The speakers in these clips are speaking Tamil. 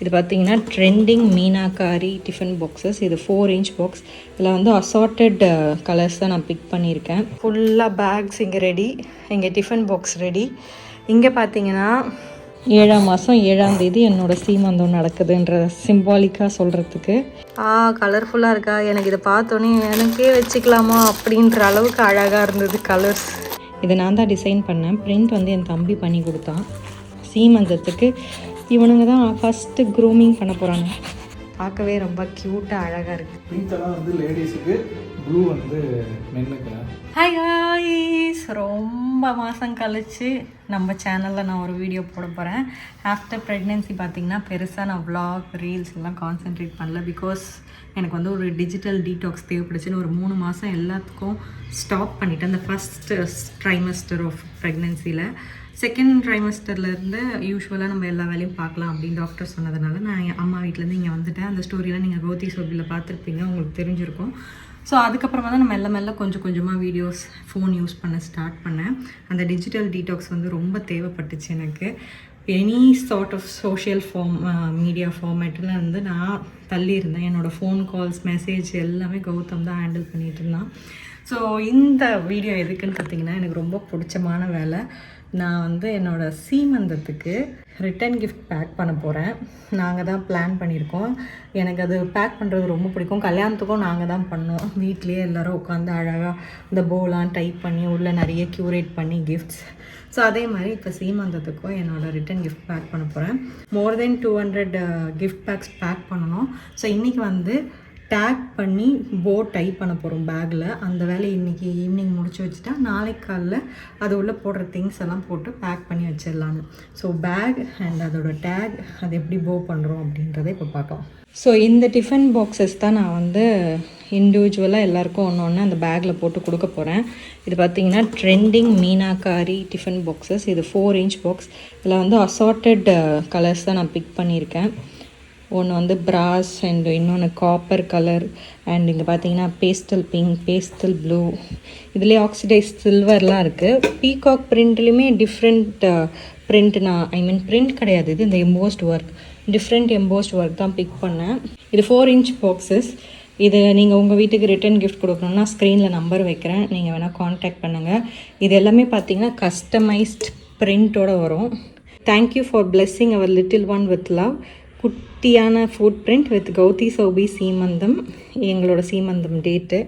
இது பார்த்தீங்கன்னா ட்ரெண்டிங் மீனாக்காரி டிஃபன் பாக்ஸஸ். இது 4 inch பாக்ஸ். இதில் வந்து அசார்ட்டட் கலர்ஸ் தான் நான் பிக் பண்ணியிருக்கேன். ஃபுல்லாக பேக்ஸ் இங்கே ரெடி, இங்கே டிஃபன் பாக்ஸ் ரெடி. இங்கே பார்த்தீங்கன்னா 7ஆம் மாதம் 7ஆம் தேதி என்னோடய சீமந்தம் நடக்குதுன்ற சிம்பாலிக்காக சொல்கிறதுக்கு. கலர்ஃபுல்லாக இருக்கா? எனக்கு இதை பார்த்தோன்னே எனக்கே வச்சுக்கலாமா அப்படின்ற அளவுக்கு அழகாக இருந்தது கலர்ஸ். இதை நான் தான் டிசைன் பண்ணேன். பிரிண்ட் வந்து என் தம்பி பண்ணி கொடுத்தான். சீமந்தத்துக்கு இவனுங்க தான் ஃபஸ்ட்டு க்ரூமிங் பண்ண போகிறாங்க. பார்க்கவே ரொம்ப க்யூட்டாக அழகாக இருக்குது. பிங்க்லாம் வந்து லேடிஸுக்கு, ப்ளூ வந்து மென்னுக்கு. ஹாய் காய்ஸ், ரொம்ப மாதம் கழிச்சு நம்ம சேனலில் நான் ஒரு வீடியோ போட போகிறேன். ஆஃப்டர் ப்ரெக்னென்சி பார்த்திங்கன்னா பெருசாக நான் vlog ரீல்ஸ் எல்லாம் கான்சென்ட்ரேட் பண்ணல. பிகாஸ் எனக்கு வந்து ஒரு டிஜிட்டல் டீடாக்ஸ் தேவைப்படுச்சுன்னு ஒரு 3 மாதம் எல்லாத்துக்கும் ஸ்டாப் பண்ணிவிட்டேன். அந்த ஃபஸ்ட்டு ட்ரைமஸ்டர் ஆஃப் ப்ரெக்னென்சியில். செகண்ட் ட்ரைமஸ்டர்லேருந்து யூஸ்வலாக நம்ம எல்லா வேலையும் பார்க்கலாம் அப்படின்னு டாக்டர் சொன்னதுனால நான் என் அம்மா வீட்டிலேருந்து இங்கே வந்துட்டேன். அந்த ஸ்டோரியெலாம் நீங்கள் கௌதி சோபியில் பார்த்துருப்பீங்க, உங்களுக்கு தெரிஞ்சிருக்கும். ஸோ அதுக்கப்புறமா தான் நான் மெல்ல கொஞ்சம் கொஞ்சமாக வீடியோஸ், ஃபோன் யூஸ் பண்ண ஸ்டார்ட் பண்ணேன். அந்த டிஜிட்டல் டீடாக்ஸ் வந்து ரொம்ப தேவைப்பட்டுச்சு எனக்கு. Any sort of social media ஃபார்மேட்டில் வந்து நான் தள்ளி இருந்தேன். என்னோடய ஃபோன் கால்ஸ், மெசேஜ் எல்லாமே கௌதம் தான் ஹேண்டில் பண்ணிகிட்டு இருந்தான். ஸோ இந்த வீடியோ எதுக்குன்னு பார்த்தீங்கன்னா, எனக்கு ரொம்ப பிடிச்சமான வேலை. நான் வந்து என்னோடய சீமந்தத்துக்கு ரிட்டன் கிஃப்ட் பேக் பண்ண போகிறேன். நாங்கள் தான் பிளான் பண்ணியிருக்கோம். எனக்கு அது பேக் பண்ணுறது ரொம்ப பிடிக்கும். கல்யாணத்துக்கும் நாங்கள் தான் பண்ணோம். வீட்லேயே எல்லோரும் உட்காந்து அழகாக இந்த போலாம் டைப் பண்ணி உள்ளே நிறைய க்யூரேட் பண்ணி கிஃப்ட்ஸ். ஸோ அதே மாதிரி இப்போ சீமந்தத்துக்கும் என்னோடய ரிட்டன் கிஃப்ட் பேக் பண்ண போகிறேன். மோர் தென் 200 கிஃப்ட் பேக்ஸ் பேக் பண்ணணும். ஸோ இன்றைக்கி வந்து டேக் பண்ணி டைப் பண்ண போகிறோம் பேக்கில். அந்த வேலையை இன்றைக்கி ஈவினிங் முடிச்சு வச்சுட்டா நாளைக்கு காலைல அது உள்ளே போடுற திங்ஸ் எல்லாம் போட்டு பேக் பண்ணி வச்சிடலான்னு. ஸோ பேக் அண்ட் அதோட டேக் அது எப்படி பண்ணுறோம் அப்படின்றத இப்போ பார்க்கலாம். ஸோ இந்த டிஃபன் பாக்ஸஸ் தான் நான் வந்து இண்டிவிஜுவலாக எல்லாேருக்கும் ஒன்று அந்த பேக்கில் போட்டு கொடுக்க போகிறேன். இது பார்த்திங்கன்னா ட்ரெண்டிங் மீனாக்காரி டிஃபன் பாக்ஸஸ். இது 4 inch பாக்ஸ். இதில் வந்து அசார்ட்டட் கலர்ஸ் தான் நான் பிக் பண்ணியிருக்கேன். ஒன்று வந்து பிராஸ் அண்ட் இன்னொன்று காப்பர் கலர் அண்ட் இங்கே பார்த்தீங்கன்னா பேஸ்டல் பிங்க், பேஸ்டல் ப்ளூ, இதுலேயே ஆக்சிடைஸ் சில்வர்லாம் இருக்குது. பீகாக் பிரிண்ட்லேயுமே டிஃப்ரெண்ட் பிரிண்ட், நான் பிரிண்ட் கிடையாது, இது இந்த embossed work, different embossed work தான் பிக் பண்ணேன். இது 4 inch பாக்ஸஸ். இது நீங்கள் உங்கள் வீட்டுக்கு ரிட்டன் கிஃப்ட் கொடுக்கணுன்னா ஸ்க்ரீனில் நம்பர் வைக்கிறேன், நீங்கள் வேணால் காண்டாக்ட் பண்ணுங்கள். இது எல்லாமே பார்த்தீங்கன்னா கஸ்டமைஸ்ட் பிரிண்ட்டோடு வரும். Thank you for blessing our little one with love. குட்டியான ஃபுட் பிரிண்ட் வித் கௌதி சௌபி சீமந்தம். எங்களோட சீமந்தம் டேட்டு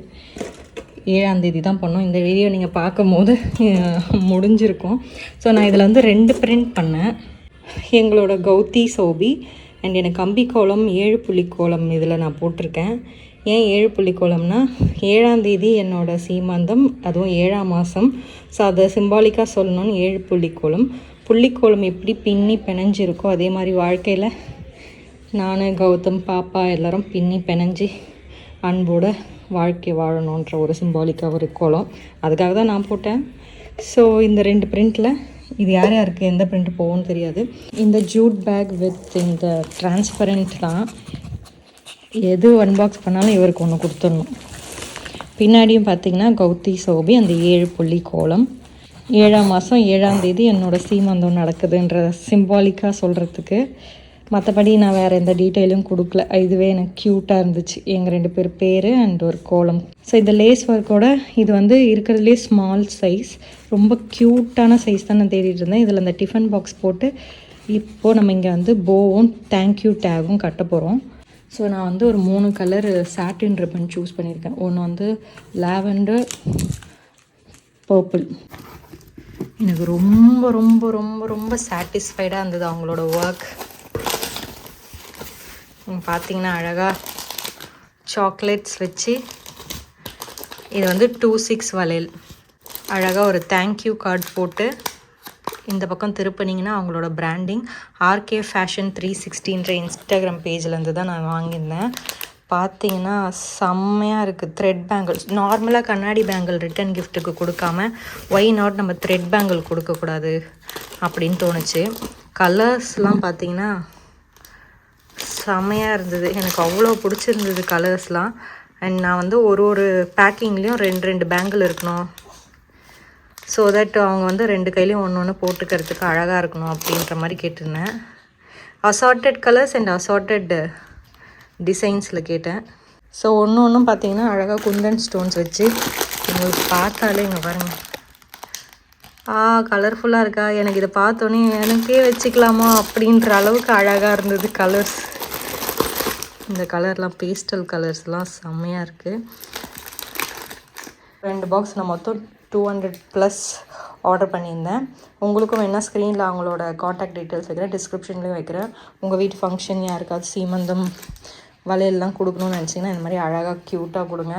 7ஆம் தேதி தான் பண்ணோம். இந்த வீடியோ நீங்கள் பார்க்கும் போது முடிஞ்சிருக்கும். ஸோ நான் இதில் வந்து 2 பிரிண்ட் பண்ணேன். எங்களோட கௌதி சௌபி அண்ட் எனக்கு கம்பி கோலம் 7 புள்ளி கோலம் இதில் நான் போட்டிருக்கேன். ஏன் 7 புள்ளி கோலம்னா 7ஆம் தேதி என்னோடய சீமந்தம், அதுவும் 7ஆம் மாதம். ஸோ அதை சிம்பாலிக்காக சொல்லணும்னு 7 புள்ளி கோலம். புள்ளிக்கோலம் எப்படி பின்னி பிணைஞ்சிருக்கோ அதே மாதிரி வாழ்க்கையில் நான், கௌதம், பாப்பா எல்லோரும் பின்னி பிணைஞ்சி அன்போட வாழ்க்கை வாழணுன்ற ஒரு சிம்பாலிக்காக ஒரு கோலம். அதுக்காக தான் நான் போட்டேன். ஸோ இந்த 2 பிரிண்ட்டில் இது யாருக்கு எந்த பிரிண்ட் போகும்னு தெரியாது. இந்த ஜூட் பேக் வித் இந்த டிரான்ஸ்பரண்ட் தான். எது அன்பாக்ஸ் பண்ணாலும் இவருக்கு ஒன்று கொடுத்துடணும். பின்னாடியும் பார்த்திங்கன்னா கௌதி சௌபி அந்த 7 புள்ளி கோலம். 7ஆம் மாதம் 7ஆம் தேதி என்னோடய சீமந்தம் நடக்குதுன்ற சிம்பாலிக்காக சொல்கிறதுக்கு. மற்றபடி நான் வேறு எந்த டீட்டெயிலும் கொடுக்கல. இதுவே எனக்கு க்யூட்டாக இருந்துச்சு, எங்கள் 2 பேர் அண்ட் ஒரு கோலம். ஸோ இந்த லேஸ் ஒர்க்கோட இது வந்து இருக்கிறதுலே ஸ்மால் சைஸ், ரொம்ப க்யூட்டான சைஸ் தான் நான் தேடிட்டு இருந்தேன். இதில் அந்த டிஃபன் பாக்ஸ் போட்டு இப்போது நம்ம இங்கே வந்து போவும் தேங்க்யூ டேகும் கட்ட போகிறோம். ஸோ நான் வந்து ஒரு 3 கலர் சாட்டின் ரிப்பன் சூஸ் பண்ணியிருக்கேன். ஒன்று வந்து லாவெண்டர், பர்பிள். எனக்கு ரொம்ப ரொம்ப ரொம்ப ரொம்ப சாட்டிஸ்ஃபைடாக இருந்தது அவங்களோட ஒர்க். பார்த்தீங்கன்னா அழகாக சாக்லேட்ஸ் வச்சு இது வந்து 2-6 வளையல், அழகாக ஒரு தேங்க்யூ கார்டு போட்டு இந்த பக்கம் திருப்பினீங்கன்னா அவங்களோட பிராண்டிங் RK Fashion 360ன்ற இன்ஸ்டாகிராம் பேஜ்லேருந்து தான் நான் வாங்கியிருந்தேன். பார்த்தீங்கன்னா செம்மையாக இருக்குது. த்ரெட் பேங்கிள்ஸ், நார்மலாக கண்ணாடி பேங்கிள் ரிட்டன் கிஃப்ட்டுக்கு கொடுக்காம ஒய் நாட் நம்ம த்ரெட் பேங்கிள் கொடுக்கக்கூடாது அப்படின்னு தோணுச்சு. கலர்ஸ்லாம் பார்த்தீங்கன்னா செம்மையாக இருந்தது, எனக்கு அவ்வளோ பிடிச்சிருந்தது கலர்ஸ்லாம். அண்ட் நான் வந்து ஒரு பேக்கிங்லேயும் 2 பேங்கிள் இருக்கணும், ஸோ தட் அவங்க வந்து 2 கையிலையும் ஒன்று போட்டுக்கிறதுக்கு அழகாக இருக்கணும் அப்படின்ற மாதிரி கேட்டிருந்தேன். அசார்ட்டட் கலர்ஸ் அண்ட் அசார்ட்டட் டிசைன்ஸில் கேட்டேன். ஸோ ஒன்றும் பார்த்தீங்கன்னா அழகாக குந்தன் ஸ்டோன்ஸ் வச்சு உங்களுக்கு பார்த்தாலே இங்கே பாருங்கள். கலர்ஃபுல்லாக இருக்கா, எனக்கு இதை பார்த்தோன்னே எனக்கே வச்சுக்கலாமா அப்படின்ற அளவுக்கு அழகாக இருந்தது கலர்ஸ். இந்த கலர்லாம் பேஸ்டல் கலர்ஸ்லாம் செம்மையாக இருக்குது. 2 பாக்ஸ் நான் மொத்தம் 200+ ஆர்டர் பண்ணியிருந்தேன். உங்களுக்கும் வேணால் ஸ்க்ரீனில் அவங்களோட காண்டாக்ட் டீட்டெயில்ஸ் வைக்கிறேன், டிஸ்கிரிப்ஷன்லேயும் வைக்கிறேன். உங்கள் வீட்டு ஃபங்க்ஷன் யாருக்காவது சீமந்தம் வளையல்லாம் கொடுக்கணும்னு நினச்சிங்கன்னா இந்த மாதிரி அழகாக க்யூட்டாக கொடுங்க.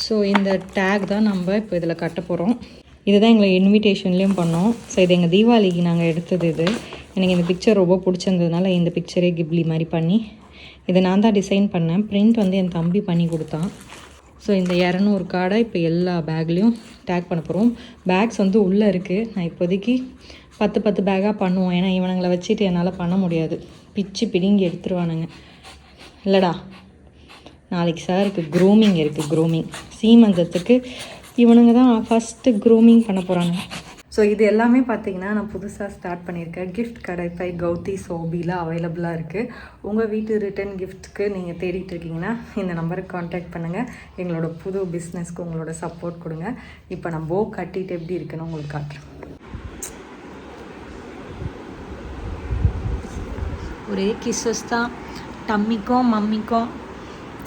ஸோ இந்த டேக் தான் நம்ம இப்போ இதில் கட்ட போகிறோம். இதுதான் எங்களை இன்விடேஷன்லேயும் பண்ணோம். ஸோ இது எங்கள் தீபாவளிக்கு நாங்கள் எடுத்தது. இது எனக்கு இந்த பிக்சர் ரொம்ப பிடிச்சிருந்ததுனால இந்த பிக்சரே கிப்லி மாதிரி பண்ணி இதை நான் தான் டிசைன் பண்ணேன். பிரிண்ட் வந்து என் தம்பி பண்ணி கொடுத்தான். ஸோ இந்த 200 கார்டை இப்போ எல்லா பேக்லேயும் டேக் பண்ண போகிறோம். பேக்ஸ் வந்து உள்ளே இருக்குது. நான் இப்போதைக்கு 10 பேக்காக பண்ணுவோம். ஏன்னா இவனுங்களை வச்சுட்டு என்னால் பண்ண முடியாது, பிச்சு பிடுங்கி எடுத்துருவானுங்க. இல்லைடா, நாளைக்கு சாருக்கு க்ரூமிங் இருக்குது. க்ரூமிங் சீமந்தத்துக்கு இவனுங்க தான் ஃபஸ்ட்டு க்ரூமிங் பண்ண போகிறாங்க. ஸோ இது எல்லாமே பார்த்திங்கன்னா நான் புதுசாக ஸ்டார்ட் பண்ணியிருக்கேன். கிஃப்ட் கடை பை கௌதி சோபியில் அவைலபிளாக இருக்குது. உங்கள் வீட்டு ரிட்டன் கிஃப்ட்டுக்கு நீங்கள் தேடிட்டு இருக்கீங்கன்னா இந்த நம்பருக்கு காண்டாக்ட் பண்ணுங்கள். எங்களோட புது பிஸ்னஸ்க்கு உங்களோட சப்போர்ட் கொடுங்க. இப்போ நான் போ கட்டிட்டு எப்படி இருக்குன்னு உங்களுக்கு காட்டுறேன். ஒரே கிஸ்ஸஸ் தான் டம்மிக்கும் மம்மிக்கும்.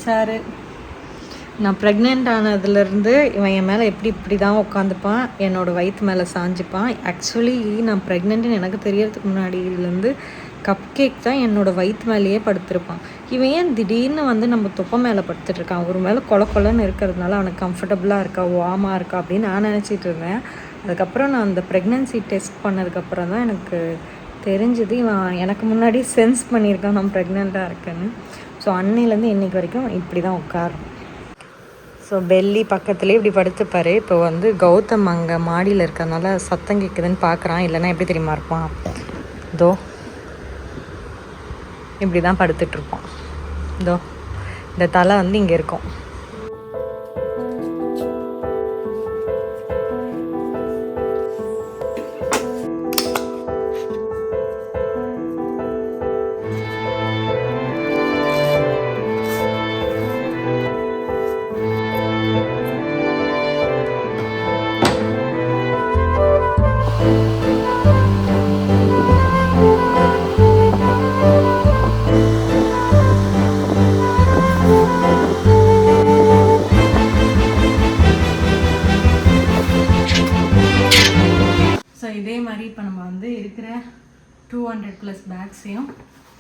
சாரு நான் ப்ரெக்னென்ட் ஆனதுலேருந்து இவன் என் மேலே இப்படி தான் உட்காந்துப்பான், என்னோடய வயிற்று மேலே சாஞ்சிப்பான். ஆக்சுவலி நான் ப்ரெக்னென்ட்டுன்னு எனக்கு தெரியறதுக்கு முன்னாடியிலேருந்து கப் கேக் தான் என்னோடய வயிற்று மேலேயே படுத்திருப்பான். இவன் ஏன் திடீர்னு வந்து நம்ம தொப்பை மேலே படுத்துட்ருக்கான்? ஒரு மேலே கொலன்னு இருக்கிறதுனால அவனுக்கு கம்ஃபர்டபுளாக இருக்கா, வார்மாக இருக்கா அப்படின்னு நான் நினச்சிட்டு இருந்தேன். அதுக்கப்புறம் நான் அந்த ப்ரெக்னென்சி டெஸ்ட் பண்ணதுக்கப்புறம் தான் எனக்கு தெரிஞ்சுது இவன் எனக்கு முன்னாடி சென்ஸ் பண்ணியிருக்கான் நான் ப்ரெக்னெண்ட்டாக இருக்கேன்னு. ஸோ அன்னையிலேருந்து இன்றைக்கி வரைக்கும் இப்படி தான் உட்காரும். ஸோ பெல்லி பக்கத்துலேயே இப்படி படுத்துப்பார். இப்போ வந்து கௌதம் அங்கே மாடியில் இருக்கிறதுனால சத்தம் கேட்குதுன்னு பார்க்குறான். இல்லைன்னா எப்படி தெரியுமா இருப்பான், இதோ இப்படி தான் படுத்துட்ருப்போம். இதோ இந்த தலை வந்து இங்கே இருக்கும். இதே மாதிரி இப்போ நம்ம வந்து இருக்கிற 200+ பேக்ஸையும்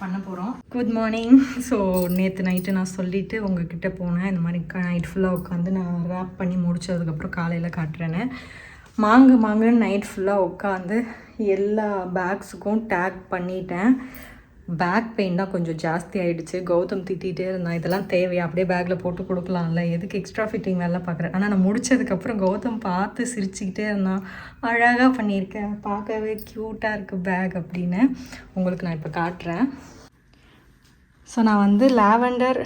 பண்ண போகிறோம். Good morning. ஸோ நேற்று நைட்டு நான் சொல்லிவிட்டு உங்ககிட்ட போனேன். இந்த மாதிரி நைட் ஃபுல்லாக உட்காந்து நான் ரேப் பண்ணி முடிச்சதுக்கப்புறம் காலையில் காட்டுறேன்னு மாங்குன்னு நைட் ஃபுல்லாக உட்காந்து எல்லா பேக்ஸுக்கும் டேக் பண்ணிட்டேன். பேக் பெயின் தான் கொஞ்சம் ஜாஸ்தி ஆகிடுச்சு. கௌதம் திட்டிகிட்டே இருந்தான், இதெல்லாம் தேவையா, அப்படியே பேக்கில் போட்டு கொடுக்கலாம்ல, எதுக்கு எக்ஸ்ட்ரா ஃபிட்டிங் வேலை பார்க்குறேன். ஆனால் நான் முடித்ததுக்கப்புறம் கௌதம் பார்த்து சிரிச்சுக்கிட்டே இருந்தான், அழகாக பண்ணியிருக்கேன், பார்க்கவே க்யூட்டாக இருக்குது பேக் அப்படின்னு. உங்களுக்கு நான் இப்போ காட்டுறேன். ஸோ நான் வந்து லாவெண்டர்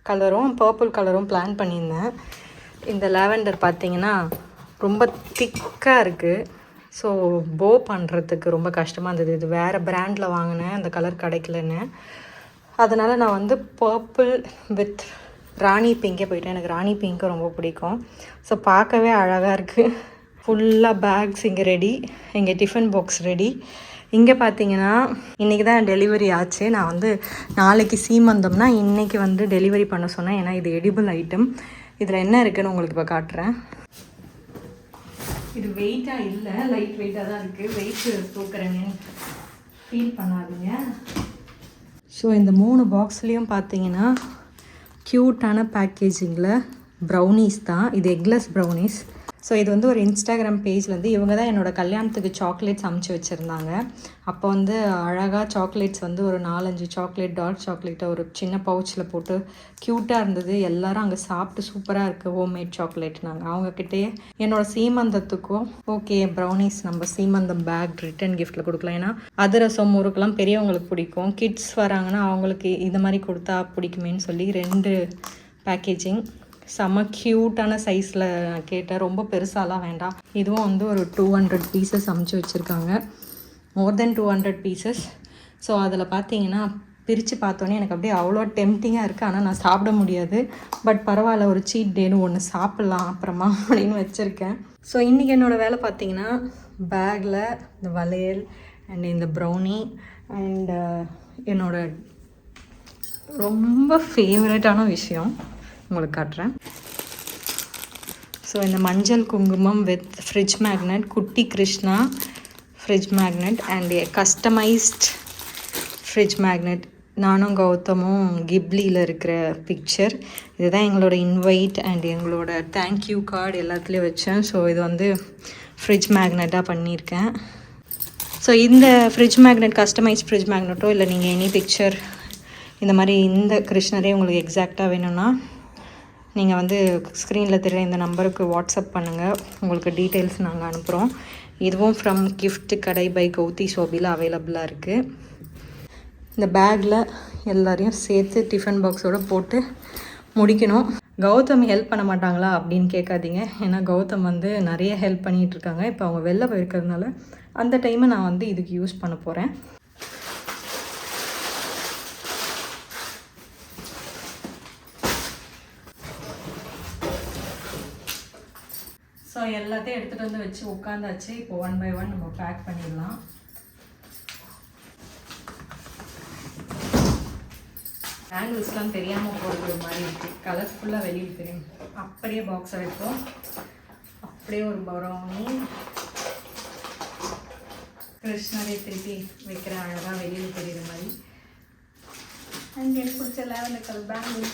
கலரும் பர்பிள் கலரும் பிளான் பண்ணியிருந்தேன். இந்த லாவெண்டர் பார்த்திங்கன்னா ரொம்ப திக்காக இருக்குது. ஸோ போ பண்ணுறதுக்கு ரொம்ப கஷ்டமாக இருந்தது. இது வேறு பிராண்டில் வாங்கினேன், அந்த கலர் கிடைக்கலன்னு. அதனால் நான் வந்து பர்பிள் வித் ராணி பிங்கே போயிட்டேன். எனக்கு ராணி பிங்க்கு ரொம்ப பிடிக்கும். ஸோ பார்க்கவே அழகாக இருக்குது. ஃபுல்லாக பேக்ஸ் இங்கே ரெடி, இங்கே டிஃபன் பாக்ஸ் ரெடி. இங்கே பார்த்தீங்கன்னா இன்றைக்கி தான் டெலிவரி ஆச்சு. நான் வந்து நாளைக்கு சீமந்தம்னா இன்றைக்கி வந்து டெலிவரி பண்ண சொன்னேன். ஏன்னா இது எடிபிள் ஐட்டம். இதில் என்ன இருக்குதுன்னு உங்களுக்கு இப்போ காட்டுறேன். இது வெயிட்டாக இல்லை, லைட் வெயிட்டாக தான் இருக்குது. வெயிட்டு தூக்குறேன்னு ஃபீல் பண்ணாதீங்க. ஸோ இந்த 3 பாக்ஸ்லேயும் பார்த்தீங்கன்னா க்யூட்டான பேக்கேஜிங்கில் ப்ரௌனீஸ் தான். இது எக்லெஸ் ப்ரௌனீஸ். ஸோ இது வந்து ஒரு இன்ஸ்டாகிராம் பேஜ்லேருந்து இவங்க தான் என்னோடய கல்யாணத்துக்கு சாக்லேட்ஸ் அமுச்சு வச்சுருந்தாங்க. அப்போ வந்து அழகாக சாக்லேட்ஸ் வந்து ஒரு 4-5 சாக்லேட், டார்க் சாக்லேட்டை ஒரு சின்ன பவுச்சில் போட்டு க்யூட்டாக இருந்தது. எல்லோரும் அங்கே சாப்பிட்டு சூப்பராக இருக்குது ஹோம்மேட் சாக்லேட். நாங்கள் அவங்கக்கிட்டே என்னோடய சீமந்தத்துக்கும் ஓகே ப்ரௌனீஸ் நம்ம சீமந்தம் பேக் ரிட்டன் கிஃப்ட்டில் கொடுக்கலாம். ஏன்னா அதிரசம் முறுக்கெல்லாம் பெரியவங்களுக்கு பிடிக்கும், கிட்ஸ் வராங்கன்னா அவங்களுக்கு இது மாதிரி கொடுத்தா பிடிக்குமேன்னு சொல்லி 2 பேக்கேஜிங் செம்ம க்யூட்டான சைஸில் நான் கேட்டேன். ரொம்ப பெருசாலாம் வேண்டாம். இதுவும் வந்து ஒரு 200 பீசஸ் அமுச்சு வச்சுருக்காங்க. மோர் தென் 200 பீசஸ். ஸோ அதில் பார்த்தீங்கன்னா பிரித்து பார்த்தோன்னே எனக்கு அப்படியே அவ்வளோ டெம்டிங்காக இருக்குது. ஆனால் நான் சாப்பிட முடியாது. பட் பரவாயில்ல, ஒரு சீட் டேன்னு ஒன்று சாப்பிட்லாம் அப்புறமா அப்படின்னு வச்சுருக்கேன். ஸோ இன்றைக்கி என்னோடய வேலை பார்த்தீங்கன்னா பேக்கில் இந்த வளையல் அண்ட் இந்த ப்ரௌனி அண்ட் என்னோட ரொம்ப ஃபேவரட்டான விஷயம் உங்களுக்கு காட்டுறேன். ஸோ இந்த மஞ்சள் குங்குமம் வித் ஃப்ரிட்ஜ் மேக்னெட், குட்டி Krishna fridge magnet and customised fridge magnet. நானும் கௌதமும் கிப்லியில் இருக்கிற பிக்சர். இதுதான் எங்களோட இன்வைட் அண்ட் எங்களோட தேங்க்யூ கார்டு எல்லாத்துலேயும் வச்சேன். ஸோ இது வந்து ஃப்ரிட்ஜ் மேக்னெட்டாக பண்ணியிருக்கேன். ஸோ இந்த ஃப்ரிட்ஜ் மேக்னெட் கஸ்டமைஸ் ஃப்ரிட்ஜ் மேக்னெட்டோ இல்லை நீங்கள் எனி பிக்சர் இந்த மாதிரி இந்த கிருஷ்ணரே உங்களுக்கு எக்ஸாக்டாக வேணும்னா நீங்கள் வந்து ஸ்க்ரீனில் தெரிய இந்த நம்பருக்கு வாட்ஸ்அப் பண்ணுங்கள். உங்களுக்கு டீட்டெயில்ஸ் நாங்கள் அனுப்புகிறோம். இதுவும் ஃப்ரம் கிஃப்ட் கடை பை கௌதி ஷோபியில் அவைலபிளாக இருக்குது. இந்த பேக்கில் எல்லாரையும் சேர்த்து டிஃபன் பாக்ஸோடு போட்டு முடிக்கணும். கௌதம் ஹெல்ப் பண்ண மாட்டாங்களா அப்படின்னு கேட்காதீங்க. ஏன்னா கௌதம் வந்து நிறைய ஹெல்ப் பண்ணிகிட்ருக்காங்க. இப்போ அவங்க வெளில போயிருக்கிறதுனால அந்த டைமை நான் வந்து இதுக்கு யூஸ் பண்ண போகிறேன். ஸோ எல்லாத்தையும் எடுத்துகிட்டு வந்து வச்சு உட்காந்தாச்சு. இப்போ 1 by 1 நம்ம பேக் பண்ணிடலாம். ஆங்கிள்ஸ்லாம் தெரியாமல் போகிறது ஒரு மாதிரி இருக்குது. கலர்ஃபுல்லாக வெளியில் தெரியும். அப்படியே பாக்ஸை வைப்போம். அப்படியே ஒரு பரௌனி கிருஷ்ணரே திருப்பி வைக்கிற அழகாக வெளியில் தெரியுற மாதிரி. அண்ட் எனக்கு பிடிச்ச லேவண்டர் கலர் பேங்கிள்.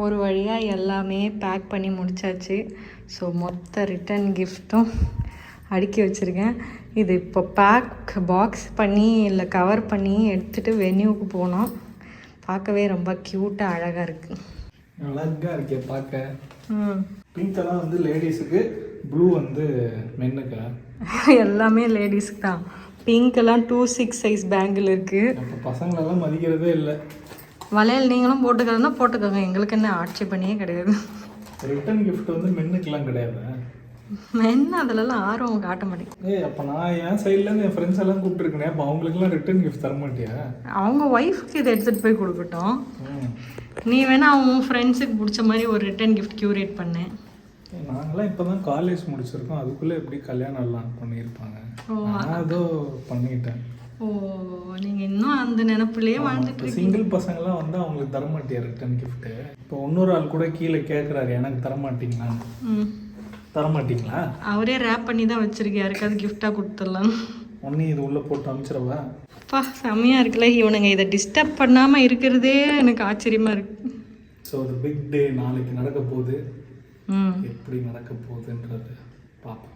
ஒரு வழியாக எல்லாமே பேக் பண்ணி முடித்தாச்சு. ஸோ மொத்த ரிட்டன் கிஃப்ட்டும் அடுக்கி வச்சுருக்கேன். இது இப்போ பாக்ஸ் பண்ணி இல்லை கவர் பண்ணி எடுத்துகிட்டு வென்யூவுக்கு போனோம். பார்க்கவே ரொம்ப க்யூட்டாக அழகாக இருக்குது. அழகாக இருக்கே பார்க்க. பிங்க்கெல்லாம் வந்து லேடிஸுக்கு, ப்ளூ வந்து மென்னுக்கா? எல்லாமே லேடிஸுக்கு தான். பிங்க்கெல்லாம் 2-6 சைஸ் பேங்கிள் இருக்குது. அப்போ பசங்களெல்லாம் மதிக்கிறதே இல்லை. வளையல் நீங்களும் போட்டுக்கிறதுனா போட்டுக்கோங்க, எங்களுக்கு என்ன ஆட்சேபனையே கிடையாது. ரிட்டன் கிஃப்ட் வந்து மென்னுக்கெல்லாம் கிடையாது. மென் அதிலலாம் ஆர்வம் காட்ட மாட்டேங்க. அப்போ நான் என் சைட்லேருந்து என் ஃப்ரெண்ட்ஸ் எல்லாம் கூப்பிட்டுருக்கேன். அப்போ அவங்களுக்குலாம் ரிட்டன் கிஃப்ட் தர மாட்டியா? அவங்க ஒய்ஃபுக்கு இதை எடுத்துகிட்டு போய் கொடுக்கட்டும். நீ வேணா அவங்க ஃப்ரெண்ட்ஸுக்கு பிடிச்ச மாதிரி ஒரு ரிட்டன் கிஃப்ட் க்யூரேட் பண்ணேன். நாங்களாம் இப்போ தான் காலேஜ் முடிச்சிருக்கோம். அதுக்குள்ளே எப்படி கல்யாணம் எல்லாம் பண்ணியிருப்பாங்க. நான் ஏதோ பண்ணிட்டேன். ஓ, நீங்கள் இன்னும் அந்த நினப்புலேயே வாழ்ந்துட்டு இருக்கீங்க. சிங்கிள் பசங்களாம் வந்து அவங்களுக்கு தரமாட்டியா ரிட்டன் கிஃப்ட்டு? இப்போ இன்னொரு ஆள் கூட கீழே கேட்குறாரு, எனக்கு தரமாட்டிங்களான்னு. தரமாட்டிங்களா? அவரே ரேப் பண்ணி தான் வச்சிருக்கேன், யாருக்காவது கிஃப்டாக கொடுத்துடலாம். ஒன்று இது உள்ளே போட்டு அனுப்பிச்சிடவா? அப்பா செம்மையாக இருக்குல்ல. இவனுங்க இதை டிஸ்டர்ப் பண்ணாமல் இருக்கிறதே எனக்கு ஆச்சரியமாக இருக்குது. ஸோ ஒரு பிக் டே நாளைக்கு நடக்க போகுது. எப்படி நடக்க போகுதுன்றது பார்ப்போம்.